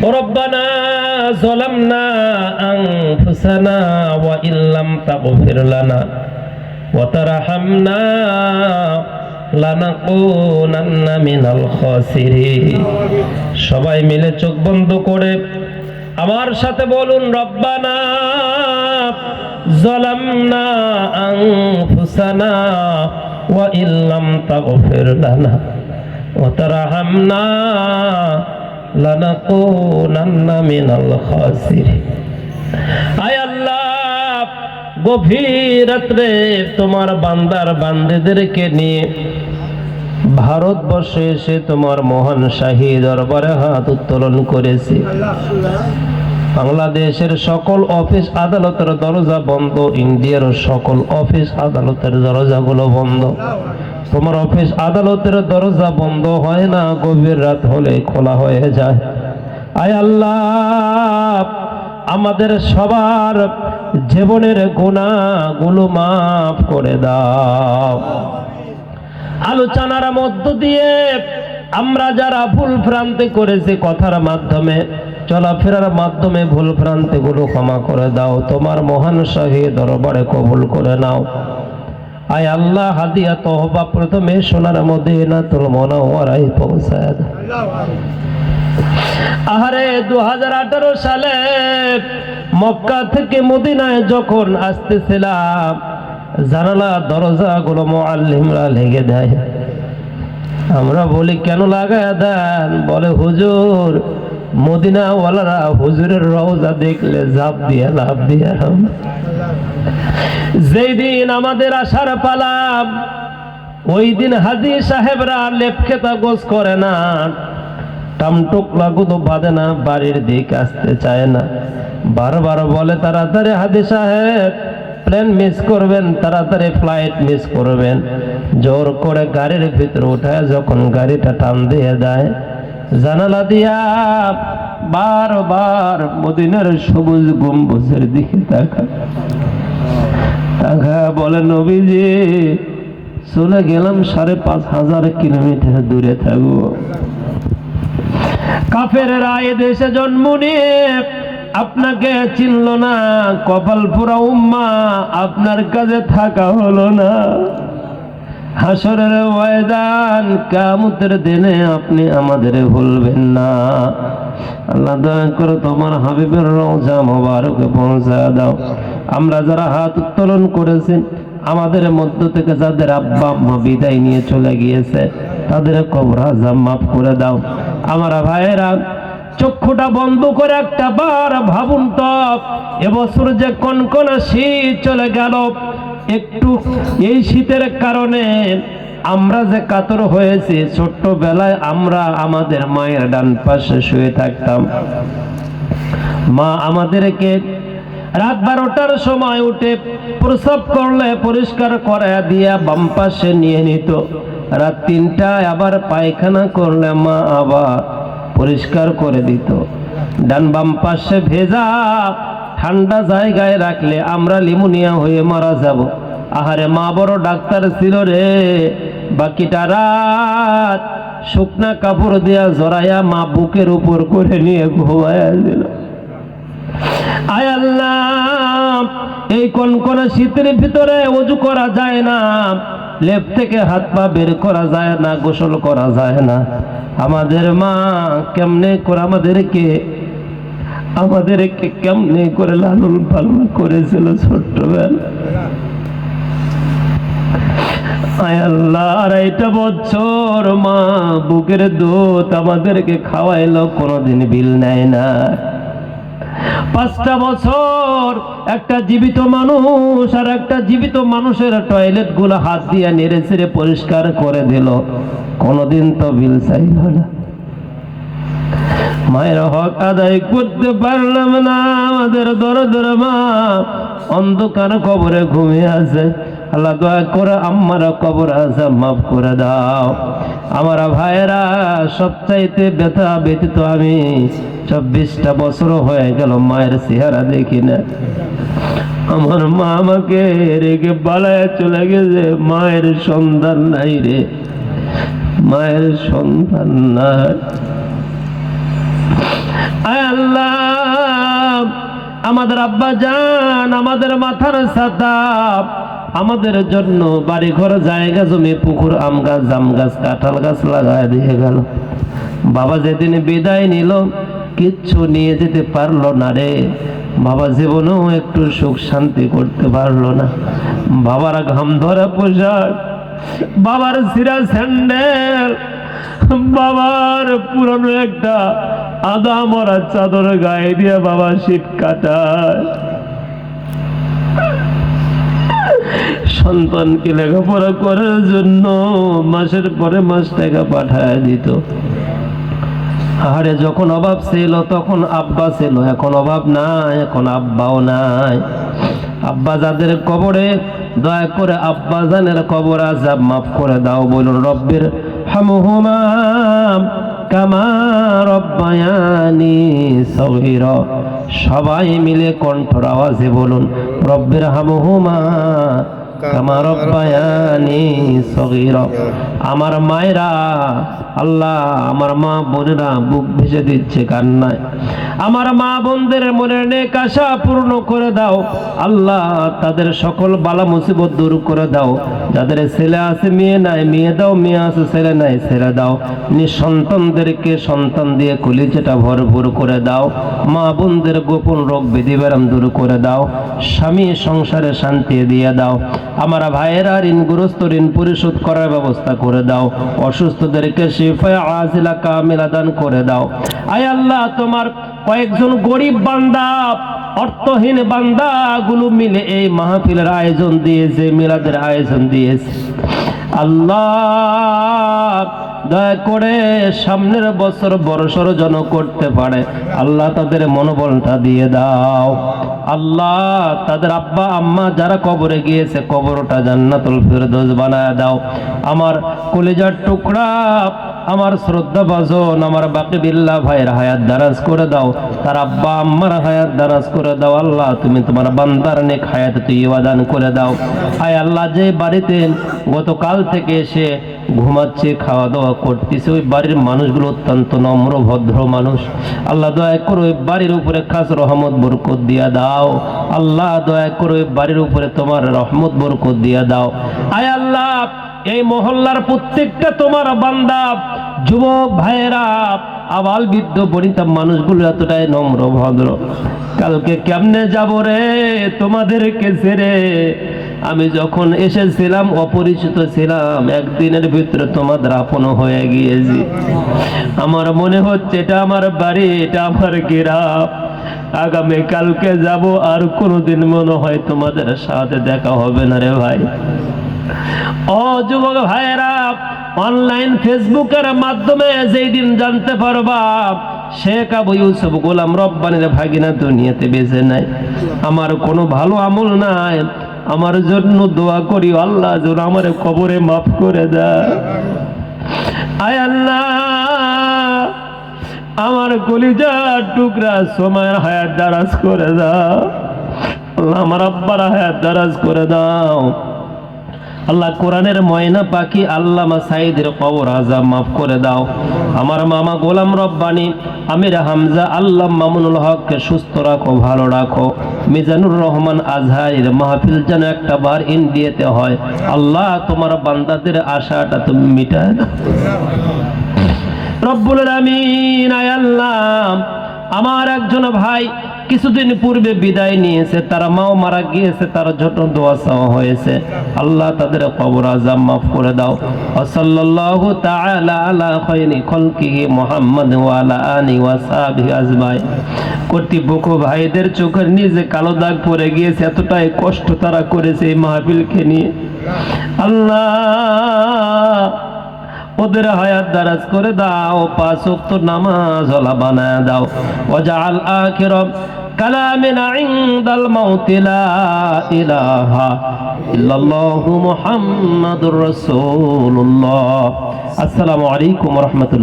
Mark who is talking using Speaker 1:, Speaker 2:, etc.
Speaker 1: রব্বানা যালামনা আনফুসানা ওয়া ইল্লাম তাগফির লানা ওয়া তারহামনা লানাকুনান্না মিনাল খাসিরিন। সবাই মিলে চোখ বন্ধ করে আমার সাথে বলুন, রব্বানা যালামনা আনফুসানা ওয়া ইল্লাম তাগফির লানা ওয়া তারহামনা লানাকুনান্না মিনাল খাসিরিন। আয় আল্লাহ, গভীর রাত্রে তোমার বান্দার বান্দেদেরকে নিয়ে ভারতবর্ষে এসে তোমার মহান শাহী দরবারে হাত উত্তোলন করেছি। বাংলাদেশের সকল অফিস আদালতের দরজা বন্ধ, ইন্ডিয়ার সকল অফিস আদালতের দরজাগুলো বন্ধ। তোমার অফিস আদালতের দরজা বন্ধ হয় না, গভীর রাত হলে খোলা হয়ে যায়। আয় আল্লাহ, আমাদের সবার জীবনের গুনাহগুলো মাফ করে দাও। আলোচনার মধ্য দিয়ে আমরা যারা ভুল ভ্রান্তি করেছি, কথার মাধ্যমে চলাফেরার মাধ্যমে ভুল ভ্রান্তিগুলো ক্ষমা করে দাও। তোমার মহান শাহী দরবারে কবুল করে নাও। আয় আল্লাহ, হাদিয়া তওবা প্রথমে সোনার মদিনাতুল মুনাওয়ারায় পৌঁছায় দাও। আহারে 2018 সালে মক্কা থেকে মদিনায় যখন আসতেছিলাম, জানালা দরজাগুলো মুআল্লিমরা লেগে দেয়। আমরা বলি, কেন লাগায় দেন? বলে, হুজুর, মদিনাওয়ালারা হুজুরের রওজা দেখলে ঝাঁপ দিয়ে লাভ দিয়ে। যেই দিন আমাদের আসার পালা, ওই দিন হাজী সাহেবরা লেপখেতা গোছ করে না, টামটুক লাগুতো বাঁধে না, বাড়ির দিক আসতে চায় না। বারবার বলে, তাড়াতাড়ি হাজী সাহেব প্লেন মিস করবেন, তাড়াতাড়ি ফ্লাইট মিস করবেন। জোর করে গাড়ির ভিতরে উঠায় যখন গাড়িটা টান দিয়ে দেয়, জানালা দিয়া বারবার মদিনার সবুজ গম্বুজের দিকে তাকা বলে, নবীজি চলে গেলাম 5,500 কিলোমিটার দূরে থাকবো। কাফেররা এ দেশে জন্ম নিয়ে আপনাকে চিনল না, কপাল পুরা উম্মা আপনার কাছে থাকা হলো না। হাসরের ময়দান কিয়ামতের দিনে আপনি আমাদের ভুলবেন না। আল্লাহ দয়া করে তোমার হাবিবের রওজা মোবারকে পৌঁছা দাও। আমরা যারা হাত উত্তোলন করেছি, আমাদের মধ্য থেকে যাদের আব্বা আম্মা বিদায় নিয়ে চলে গিয়েছে, তাদের কবর আযাব মাফ করে দাও। আমার ভাইয়েরা, চক্ষুটা বন্ধ করে একটা বার ভাবুন তো, এবছর যে কনকনা শীত চলে গেল, একটু এই শীতের কারণে আমরা যে কাতর হয়েছি। ছোট্টবেলায় আমরা আমাদের মায়ের ডান পাশে শুয়ে থাকতাম, মা আমাদেরকে রাত 12টার সময় উঠে প্রস্রাব করলে পরিষ্কার করে দিয়া বাম পাশে নিয়ে নিত। রাত 3টায় আবার পায়খানা করলে মা আবার পরিষ্কার করে দিত। ডান বাম পাশে ভেজা ঠান্ডা জায়গায় রাখলে আমরা লিমোনিয়া হয়ে মারা যাব। আহারে, মা বড় ডাক্তার ছিল রে। বাকিটা রাত শুকনা কাপড় দিয়া জড়াইয়া মা বুকের উপর করে নিয়ে ঘুমায়া দিল। আয় আল্লাহ, এই কনকনে শীতের ভিতরে ওযু করা যায় না, লেপ থেকে হাত পা বের করা যায় না, গোসল করা যায় না। আমাদের মা কেমনে করে আমাদেরকে কেমনে করে লালন পালন করেছিল ছোট্টবেলা। আয় আল্লাহ, 2.5 বছর মা বুকের দুধ আমাদেরকে খাওয়াইলো, কোনোদিন বিল নেয় না। 5টা বছর একটা জীবিত মানুষ আর একটা জীবিত মানুষের টয়লেট গুলো হাত দিয়ে নেড়ে ছেড়ে পরিষ্কার করে দিল, কোনোদিন তো বিল চাইল না। মায়ের হক আদায় করতে পারলাম না। আমাদের দরদের মা অন্ধকার কবরে ঘুমিয়ে আছে। আল্লাহ দয়া করে আমার কবর আযাব মাফ করে দাও। আমার ভাইয়েরা, সবচাইতে ব্যথা ব্যতীত আমি 24টা বছর হয়ে গেল মায়ের চেহারা দেখি না। আমার মা আমাকে রেখে পালায় চলে গেছে। মায়ের সন্তান নাই রে, মায়ের সন্তান নাই। আয় আল্লাহ, আমাদের আব্বা জান, আমাদের মাথার ছাতা, আমাদের জন্য বাড়ি ঘর, জায়গা জমি, পুকুর, আম গাছ, জাম গাছ, কাঁঠাল গাছ লাগায় দিয়ে গেল। বাবা যেদিন বিদায় নিল কিচ্ছু নিয়ে যেতে পারলো না রে। বাবা জীবনেও একটু সুখ শান্তি করতে পারলো না। বাবার ঘাম ধরা পোশাক, বাবার ছিঁড়া স্যান্ডেল, বাবার পুরনো একটা আদা মরা চাদর গায়ে দিয়ে বাবা শীত কাটায়। সন্তানকে লেখাপড়া করার জন্য মাসের পরে মাস টাকা পাঠায় দিত। আরে যখন অভাব ছিল তখন আব্বা ছিল, এখন অভাব নাই, এখন আব্বাও নাই। আব্বা যাদের কবরে, দয়া করে আব্বা জানের কবর আযাব মাফ করে দাও। বলুন রব্বির হামহুমা কামা রব্বায়ানি সগীরা। সবাই মিলে কণ্ঠর আওয়াজে বলুন রব্বির হামহুমা কামা রব্বায়ানি সগীরা। আমার মায়েরা, আল্লাহ আমার মা বোনেরা বুক ভেসে দিচ্ছে কান্নায়। আমার মা বোনদের মনের নেক আশা পূর্ণ করে দাও আল্লাহ, তাদের সকল বালা মুসিবত দূর করে দাও। যাদের ছেলে আছে মেয়ে নাই, মেয়ে দাও, মেয়ে আছে ছেলে নাই, ছেলে দাও। নিঃসন্তানদেরকে সন্তান দিয়ে কলিজাটা ভরপুর করে দাও। মা বোনদের গোপন রোগ ব্যাধি ব্যারাম দূর করে দাও। স্বামী সংসারে শান্তি দিয়ে দাও। আমার ভাইয়েরা ঋণগ্রস্ত, ঋণ পরিশোধ করার ব্যবস্থা করে দাও। অসুস্থদেরকে শিফা আজিলা কামিলা দান করে দাও। আয় আল্লাহ, তোমার কয়েকজন গরিব বান্দা, অর্থহীন বান্দা গুলো মিলে এই মাহফিলের আয়োজন দিয়েছে, মিলাদের আয়োজন দিয়েছে। আল্লাহ দয়া করে সামনের বছর বড়সড় যেন করতে পারে আল্লাহ, তাদের মনোবলটা দিয়ে দাও। আল্লাহ তাদের আব্বা আম্মা যারা কবরে গিয়েছে কবরটা জান্নাতুল ফিরদৌস বানায় দাও। আমার কলিজার টুকরা, আমার শ্রদ্ধা ভাজন, আমার বাকি বিল্লাহ ভাইয়ের হায়াত দারাজ করে দাও। তার আব্বা আম্মার হায়াত দারাজ করে দাও। আল্লাহ তুমি তোমার বান্দার নেক হায়াত তৈয়বা দান করে দাও। আয় আল্লাহ, যে বাড়িতে গতকাল থেকে এসে ঘুমাচ্ছে, খাওয়া দাওয়া করতেছে, ওই বাড়ির মানুষগুলো অত্যন্ত নম্র ভদ্র মানুষ। আল্লাহ দয়া করে ওই বাড়ির উপরে খাস রহমত বরকত দিয়া দাও। আল্লাহ দয়া করে ওই বাড়ির উপরে তোমার রহমত বরকত দিয়া দাও। আয় আল্লাহ, এই মহল্লার প্রত্যেকটা তোমার বান্দা, যুবক ভাইয়েরা, আবাল বৃদ্ধ বনিতা মানুষগুলো এতটাই নম্র ভদ্র। কালকে কেমনে যাব রে তোমাদেরকে ছেড়ে? আমি যখন এসেছিলাম অপরিচিত ছিলাম, একদিনের ভিতরে তোমাদের আপন হয়ে গিয়েছি। আমার মনে হচ্ছে এটা আমার বাড়ি, এটা আমার গ্রাম। আগামী কালকে যাব, আর কোনোদিন মনে হয় তোমাদের সাথে দেখা হবে না রে ভাই। ও যুবক ভাইয়েরা, অনলাইন ফেসবুকের মাধ্যমে যেই দিন জানতে পারবা শেখ আবু ইউসুফ গোলাম রব্বানির ভাগিনা দুনিয়াতে বেঁচে নাই, আমার কোনো ভালো আমল নাই, আমার জন্য দোয়া করি আল্লাহ যেন আমার কবরে মাফ করে দেয়। আয় আল্লাহ, আমার কলিজার টুকরা সময়ের হায়াত দারাজ করে দাও আল্লাহ, আমার আব্বার হায়াত দারাজ করে দাও আল্লাহ। কোরআনের ময়না পাখি আল্লামা সাইদের কবর আযাব মাফ করে দাও। আমার মামা গোলাম রব্বানি, আমির হামজা, আল্লাহ মামুনুল হককে সুস্থ রাখো, ভালো রাখো। মিজানুর রহমান আজহারের মাহফিল যেন একটা বার ইন্ডিয়াতে হয় আল্লাহ, তোমার বান্দাদের আশাটা তুমি মিটায় দাও রব্বুল আলামিন। আয় আল্লাহ, আমার একজন ভাই কিছুদিন পূর্বে বিদায় নিয়েছে, তারা মাও মারা গিয়েছে, তার জন্য দোয়া চাওয়া হয়েছে আল্লাহ, তাদের কবর আযাব মাফ করে দাও। সাল্লাল্লাহু তাআলা আলা খায়রি খালকিহি মুহাম্মদ ওয়া আলা আলিহি ওয়া সাহবিহি আজমাইন। কর্তৃপক্ষ ভাইদের চোখের নিচে কালো দাগ পড়ে গিয়েছে, এতটাই কষ্ট তারা করেছে এই মাহফিলকে নিয়ে আল্লাহ, ওদের হায়াত দারাজ করে দাও, 5 ওয়াক্ত নামাজ ওয়ালা বানায় দাও। ওয়াজআল আখির কালামিনা ইনদাল মাউত লা ইলাহা ইল্লাল্লাহু মুহাম্মাদুর রাসূলুল্লাহ। আসসালামু আলাইকুম ওয়া রাহমাতুল্লাহ।